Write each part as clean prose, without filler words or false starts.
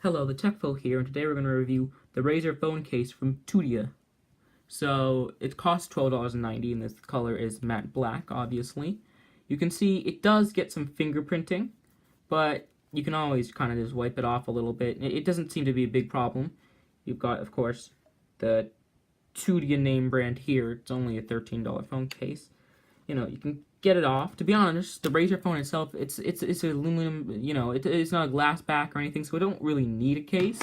Hello, the TechFo here, and today we're going to review the Razer phone case from TUDIA. So, it costs $12.90, and this color is matte black, obviously. You can see it does get some fingerprinting, but you can always kind of just wipe it off a little bit. It doesn't seem to be a big problem. You've got, of course, the TUDIA name brand here. It's only a $13 phone case. You know, you can get it off. To be honest, the Razer phone itself, it's aluminum, it's not a glass back or anything, so I don't really need a case,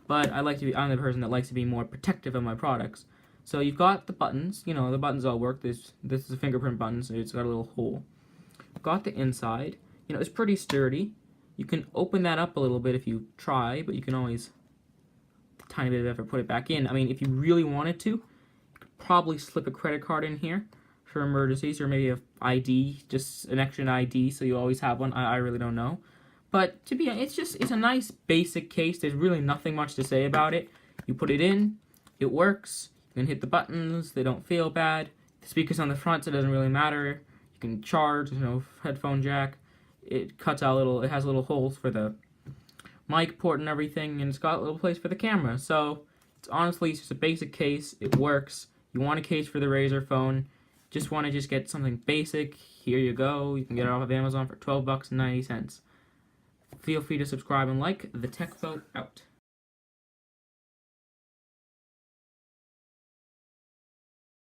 but I'm the person that likes to be more protective of my products. So you've got the buttons, the buttons all work. This is a fingerprint button, so it's got a little hole. You've got the inside, it's pretty sturdy. You can open that up a little bit if you try, but you can always, a tiny bit of effort, put it back in. I mean, if you really wanted to, you could probably slip a credit card in here for emergencies, or maybe a ID, just an extra ID, so you always have one. I really don't know, but to be honest, it's a nice basic case. There's really nothing much to say about it. You put it in, it works. You can hit the buttons; they don't feel bad. The speakers on the front, so it doesn't really matter. You can charge, headphone jack. It cuts out it has little holes for the mic port and everything, and it's got a little place for the camera. So it's just a basic case. It works. You want a case for the Razer phone? Just want to get something basic, here you go. You can get it off of Amazon for $12.90. Feel free to subscribe and like. The TechFo out.